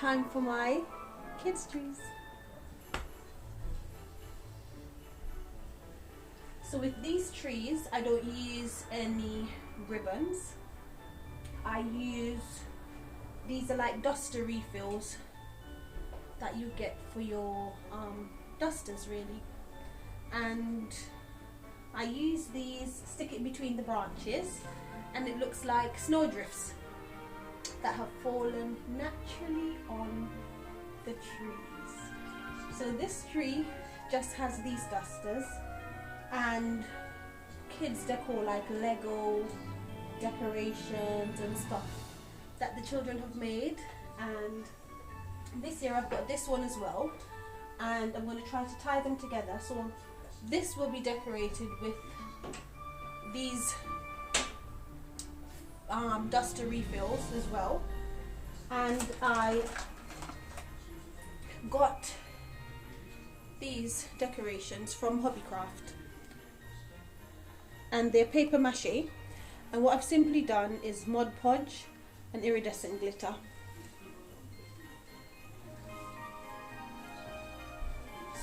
time for my kids' trees. So with these trees, I don't use any ribbons. These are like duster refills that you get for your dusters really. And I use these, stick it between the branches, and it looks like snowdrifts that have fallen naturally on the trees. So this tree just has these dusters and kids decor like Lego decorations and stuff that the children have made. And this year I've got this one as well, and I'm going to try to tie them together. So this will be decorated with these duster refills as well. And I got these decorations from Hobbycraft, and they're paper mache, and what I've simply done is Mod Podge and iridescent glitter.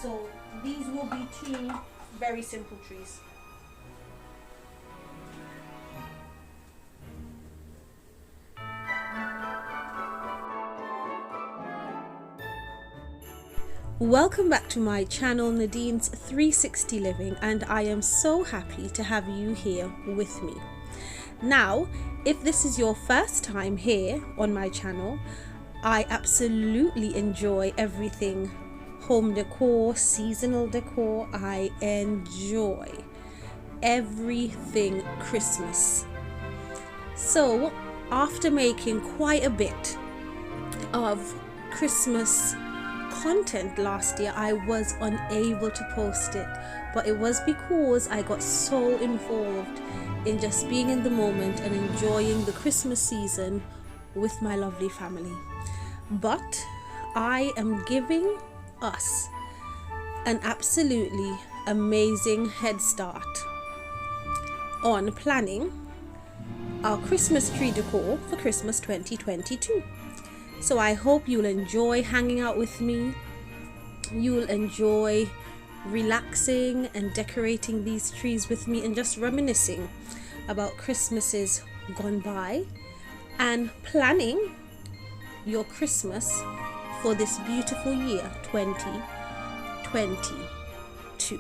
So these will be two very simple trees. Welcome back to my channel, Nadine's 360 Living, and I am so happy to have you here with me. Now, if this is your first time here on my channel, I absolutely enjoy everything home decor, seasonal decor. I enjoy everything Christmas. So after making quite a bit of Christmas content last year, I was unable to post it, but it was because I got so involved in just being in the moment and enjoying the Christmas season with my lovely family. But I am giving us an absolutely amazing head start on planning our Christmas tree decor for Christmas 2022. So I hope you'll enjoy hanging out with me. You'll enjoy relaxing and decorating these trees with me and just reminiscing about Christmases gone by and planning your Christmas for this beautiful year 2022.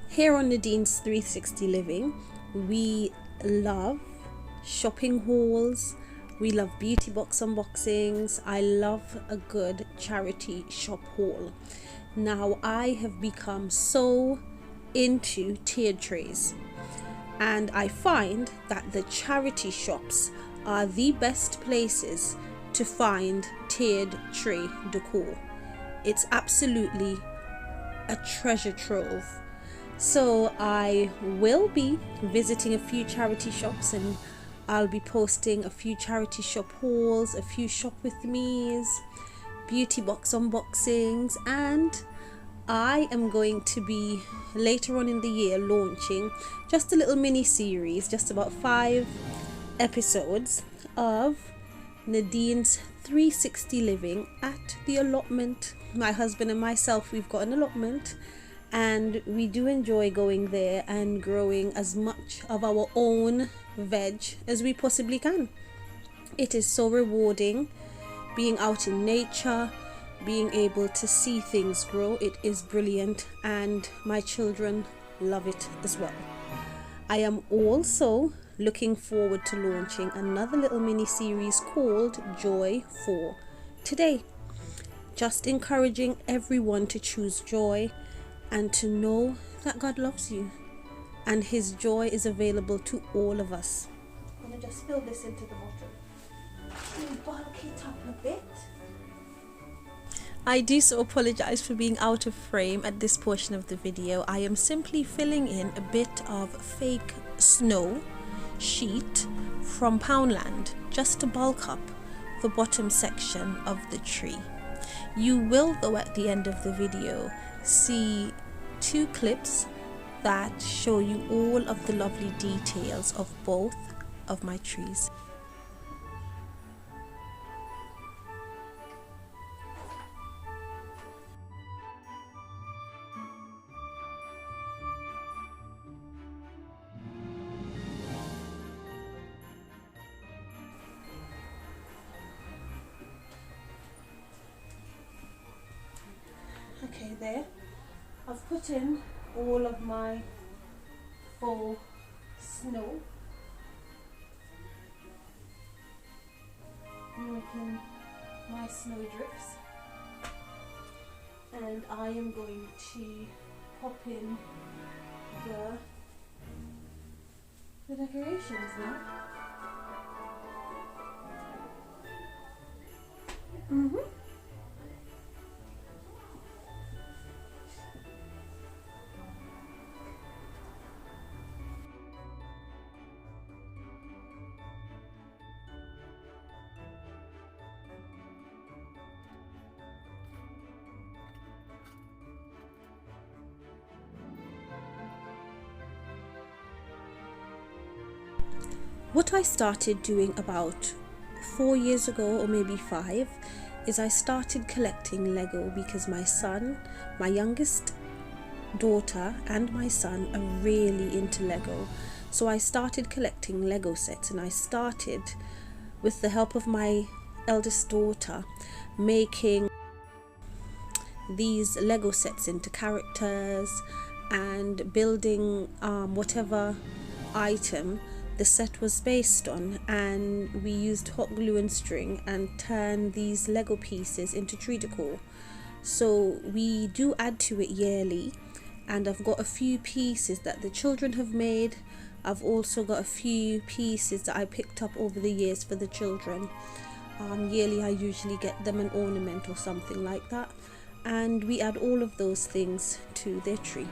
Here on Nadine's 360 Living, we love shopping hauls, we love beauty box unboxings. I love a good charity shop haul. Now I have become so into tiered trays, and I find that the charity shops are the best places to find tiered tray decor. It's absolutely a treasure trove. So I will be visiting a few charity shops, and I'll be posting a few charity shop hauls, a few shop with me's, beauty box unboxings, and I am going to be later on in the year launching just a little mini series, just about 5 episodes of Nadine's 360 Living at the allotment. My husband and myself, we've got an allotment, and we do enjoy going there and growing as much of our own veg as we possibly can. It is so rewarding being out in nature, being able to see things grow. It is brilliant, and my children love it as well. I am also looking forward to launching another little mini series called Joy for Today, just encouraging everyone to choose joy and to know that God loves you and his joy is available to all of us. I'm going to just fill this into the bottle and bulk it up a bit. I do so apologize for being out of frame at this portion of the video. I am simply filling in a bit of fake snow sheet from Poundland just to bulk up the bottom section of the tree. You will, though, at the end of the video see 2 clips that show you all of the lovely details of both of my trees. Okay, there I've put in all of my faux snow, making my snow drifts, and I am going to pop in the decorations now. What I started doing about 4 years ago, or maybe 5, is I started collecting Lego because my youngest daughter and my son are really into Lego. So I started collecting Lego sets, and I started, with the help of my eldest daughter, making these Lego sets into characters and building whatever item the set was based on, and we used hot glue and string and turned these Lego pieces into tree decor. So we do add to it yearly, and I've got a few pieces that the children have made. I've also got a few pieces that I picked up over the years for the children. Yearly I usually get them an ornament or something like that, and we add all of those things to their tree.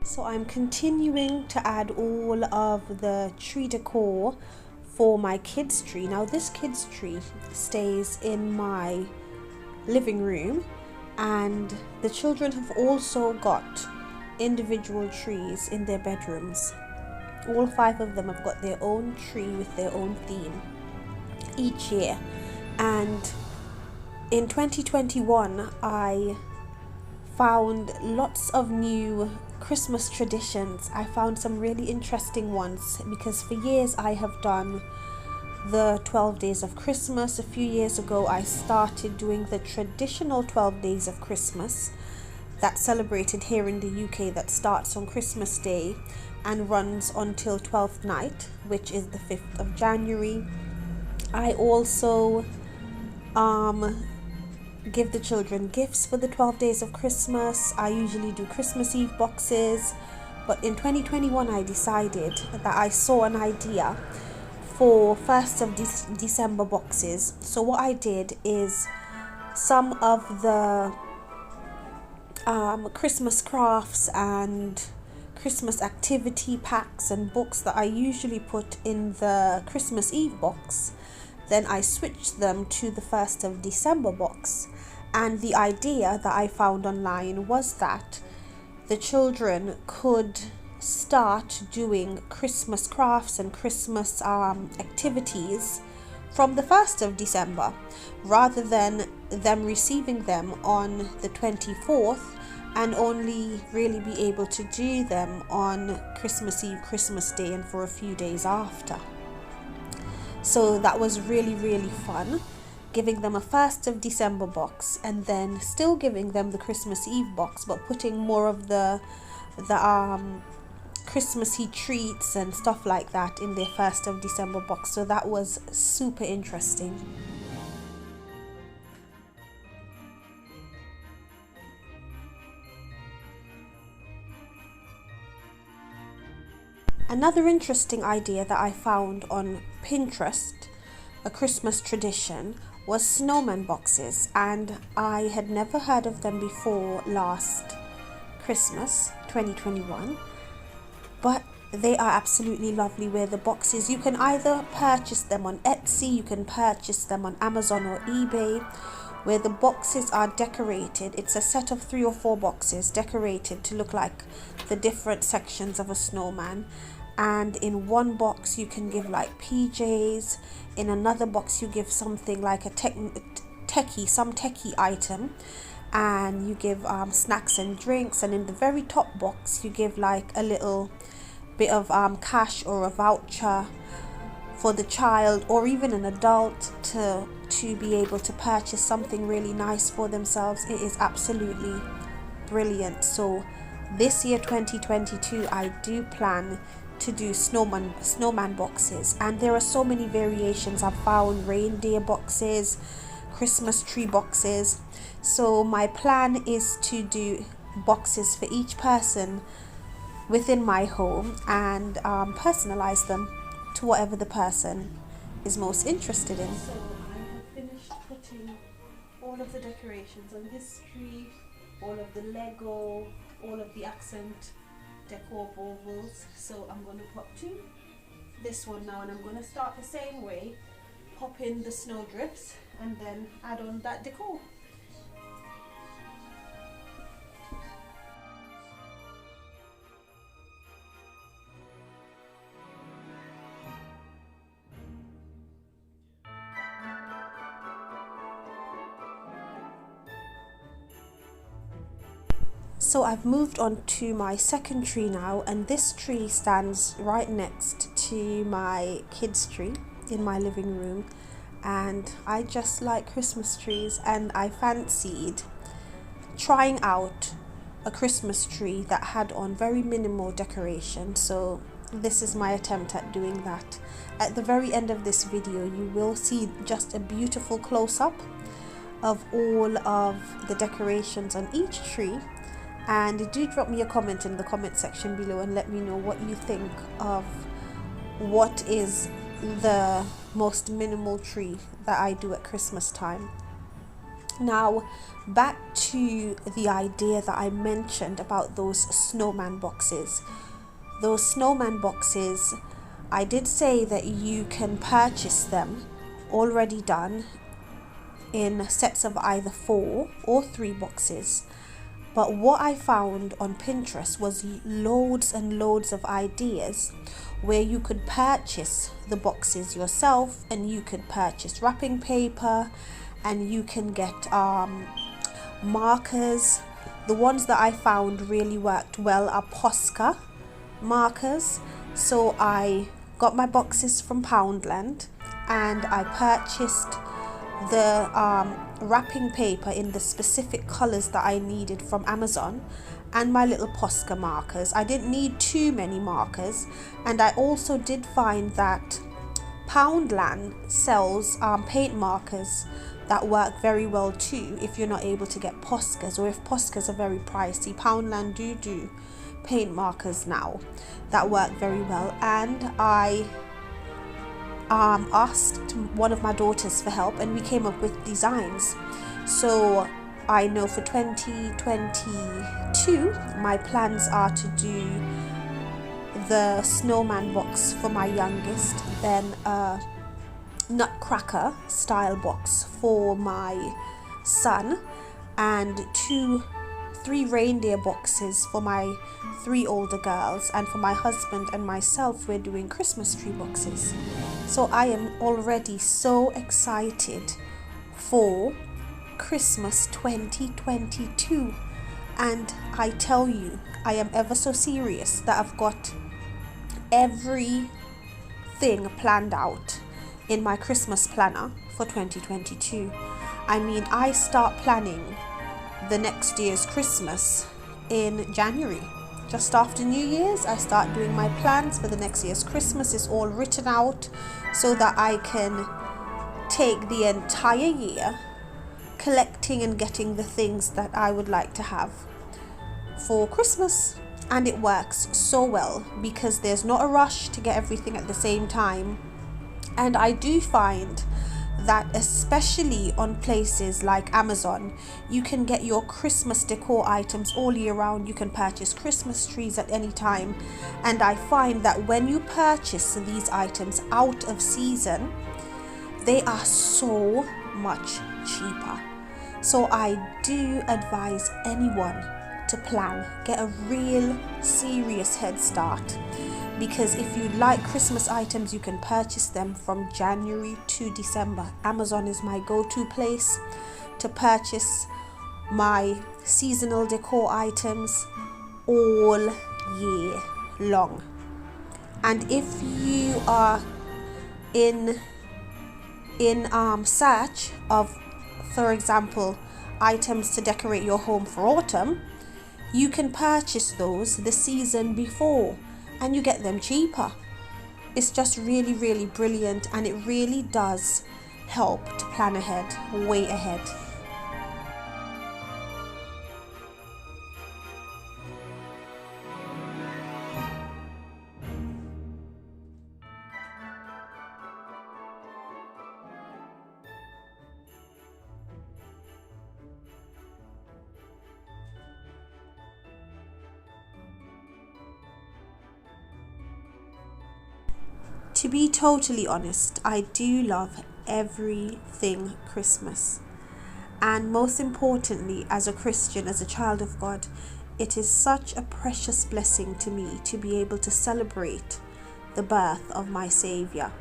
So I'm continuing to add all of the tree decor for my kids' tree. Now this kids' tree stays in my living room, and the children have also got individual trees in their bedrooms. All 5 of them have got their own tree with their own theme each year. And in 2021 I found lots of new Christmas traditions. I found some really interesting ones because for years I have done the 12 days of Christmas. A few years ago I started doing the traditional 12 days of Christmas that's celebrated here in the UK, that starts on Christmas Day and runs until 12th night, which is the 5th of January. I also give the children gifts for the 12 days of Christmas. I usually do Christmas Eve boxes, but in 2021 I decided that I saw an idea for 1st of December boxes. So what I did is some of the Christmas crafts and Christmas activity packs and books that I usually put in the Christmas Eve box, then I switched them to the 1st of December box. And the idea that I found online was that the children could start doing Christmas crafts and Christmas activities from the 1st of December, rather than them receiving them on the 24th and only really be able to do them on Christmas Eve, Christmas Day, and for a few days after. So that was really, really fun, giving them a 1st of December box and then still giving them the Christmas Eve box, but putting more of the Christmassy treats and stuff like that in their 1st of December box. So that was super interesting. Another interesting idea that I found on Pinterest, a Christmas tradition, was snowman boxes, and I had never heard of them before last Christmas 2021, but they are absolutely lovely. Where the boxes, you can either purchase them on Etsy, you can purchase them on Amazon or eBay, where the boxes are decorated. It's a set of 3 or 4 boxes decorated to look like the different sections of a snowman, and in one box you can give like PJs, in another box you give something like a techie item, and you give snacks and drinks, and in the very top box you give like a little bit of cash or a voucher for the child or even an adult to be able to purchase something really nice for themselves. It is absolutely brilliant. So this year 2022 I do plan to do snowman boxes, and there are so many variations. I've found reindeer boxes, Christmas tree boxes. So my plan is to do boxes for each person within my home and personalize them to whatever the person is most interested in. So I have finished putting all of the decorations on this tree, all of the Lego, all of the accent decor baubles. So I'm going to pop to this one now, and I'm going to start the same way, pop in the snow drifts and then add on that decor. So I've moved on to my second tree now, and this tree stands right next to my kids' tree in my living room, and I just like Christmas trees, and I fancied trying out a Christmas tree that had on very minimal decoration. So this is my attempt at doing that. At the very end of this video you will see just a beautiful close-up of all of the decorations on each tree. And do drop me a comment in the comment section below and let me know what you think of what is the most minimal tree that I do at Christmas time. Now back to the idea that I mentioned about those snowman boxes. Those snowman boxes, I did say that you can purchase them already done in sets of either 4 or 3 boxes. But what I found on Pinterest was loads and loads of ideas where you could purchase the boxes yourself, and you could purchase wrapping paper, and you can get markers. The ones that I found really worked well are Posca markers. So I got my boxes from Poundland, and I purchased the wrapping paper in the specific colors that I needed from Amazon, and my little Posca markers. I didn't need too many markers, and I also did find that Poundland sells paint markers that work very well too if you're not able to get Poscas, or if Poscas are very pricey. Poundland do paint markers now that work very well, and I asked one of my daughters for help, and we came up with designs. So I know for 2022 my plans are to do the snowman box for my youngest, then a nutcracker style box for my son, and 3 reindeer boxes for my 3 older girls, and for my husband and myself we're doing Christmas tree boxes. So I am already so excited for Christmas 2022, and I tell you, I am ever so serious that I've got everything planned out in my Christmas planner for 2022. I mean, I start planning the next year's Christmas in January. Just after New Year's, I start doing my plans for the next year's Christmas. It's all written out so that I can take the entire year collecting and getting the things that I would like to have for Christmas. and it works so well because there's not a rush to get everything at the same time. And I do find that especially on places like Amazon, you can get your Christmas decor items all year round. You can purchase Christmas trees at any time, and I find that when you purchase these items out of season, they are so much cheaper. So I do advise anyone to plan, get a real serious head start, because if you like Christmas items, you can purchase them from January to December. Amazon is my go-to place to purchase my seasonal decor items all year long. And if you are in search of, for example, items to decorate your home for autumn, you can purchase those the season before and you get them cheaper. It's just really, really brilliant, and it really does help to plan ahead, way ahead. To be totally honest, I do love everything Christmas. And most importantly, as a Christian, as a child of God, it is such a precious blessing to me to be able to celebrate the birth of my Saviour.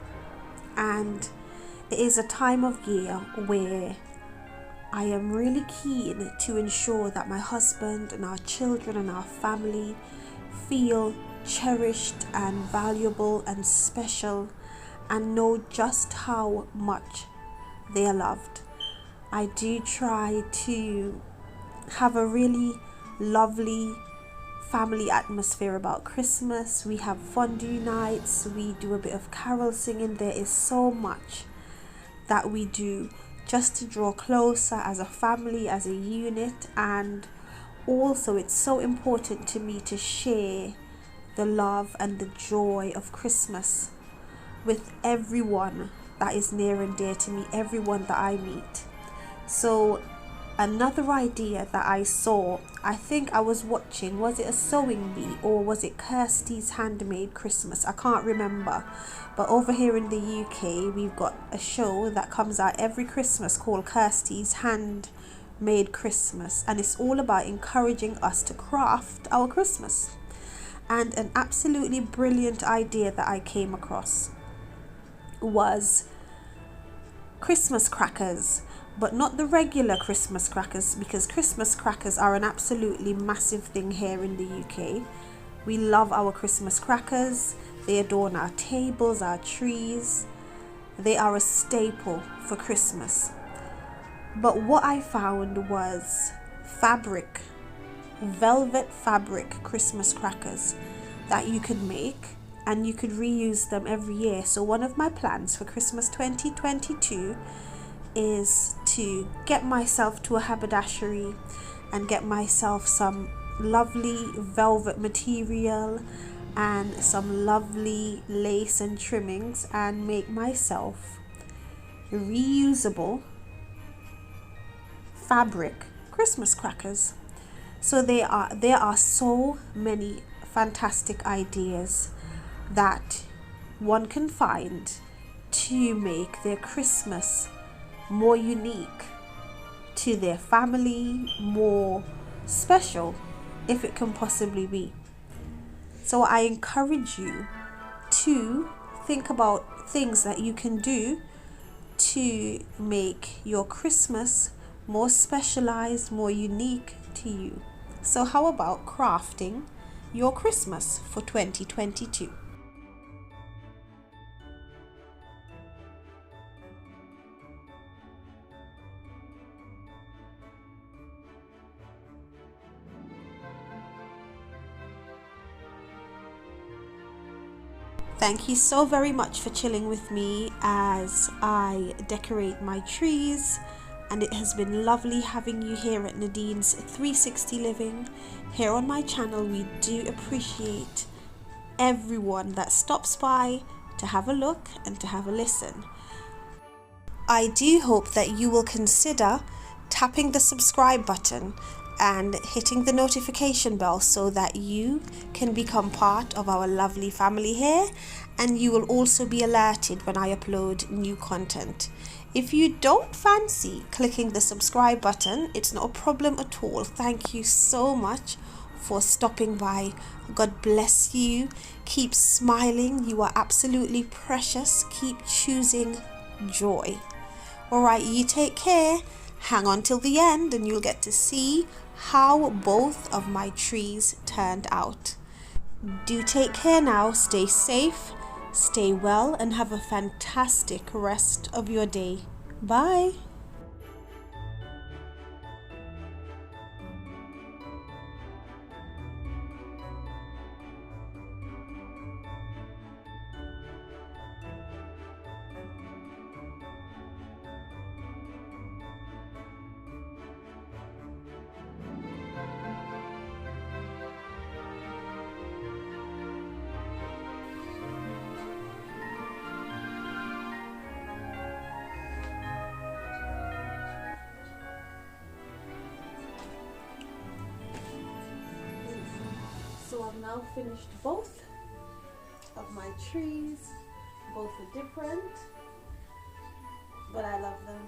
And it is a time of year where I am really keen to ensure that my husband and our children and our family feel cherished and valuable and special, and know just how much they are loved. I do try to have a really lovely family atmosphere about Christmas. We have fondue nights, we do a bit of carol singing. There is so much that we do just to draw closer as a family, as a unit. And also it's so important to me to share the love and the joy of Christmas with everyone that is near and dear to me, everyone that I meet. So another idea that I saw, I think I was watching, was it a sewing bee or was it Kirsty's Handmade Christmas? I can't remember. But over here in the UK, we've got a show that comes out every Christmas called Kirsty's Handmade Christmas, and it's all about encouraging us to craft our Christmas. And an absolutely brilliant idea that I came across was Christmas crackers, but not the regular Christmas crackers, because Christmas crackers are an absolutely massive thing here in the UK. We love our Christmas crackers. They adorn our tables, our trees. They are a staple for Christmas. But what I found was velvet fabric Christmas crackers that you could make, and you could reuse them every year. So one of my plans for Christmas 2022 is to get myself to a haberdashery and get myself some lovely velvet material and some lovely lace and trimmings, and make myself reusable fabric Christmas crackers. So there are so many fantastic ideas that one can find to make their Christmas more unique to their family, more special if it can possibly be. So I encourage you to think about things that you can do to make your Christmas more specialized, more unique to you. So how about crafting your Christmas for 2022? Thank you so very much for chilling with me as I decorate my trees and it has been lovely having you here at Nadine's 360 Living. Here on my channel, we do appreciate everyone that stops by to have a look and to have a listen. I do hope that you will consider tapping the subscribe button and hitting the notification bell so that you can become part of our lovely family here, and you will also be alerted when I upload new content. If you don't fancy clicking the subscribe button, it's not a problem at all. Thank you so much for stopping by. God bless you. Keep smiling. You are absolutely precious. Keep choosing joy. Alright, you take care. Hang on till the end and you'll get to see how both of my trees turned out. Do take care now. Stay safe, stay well, and have a fantastic rest of your day. Bye. So I've now finished both of my trees. Both are different, but I love them.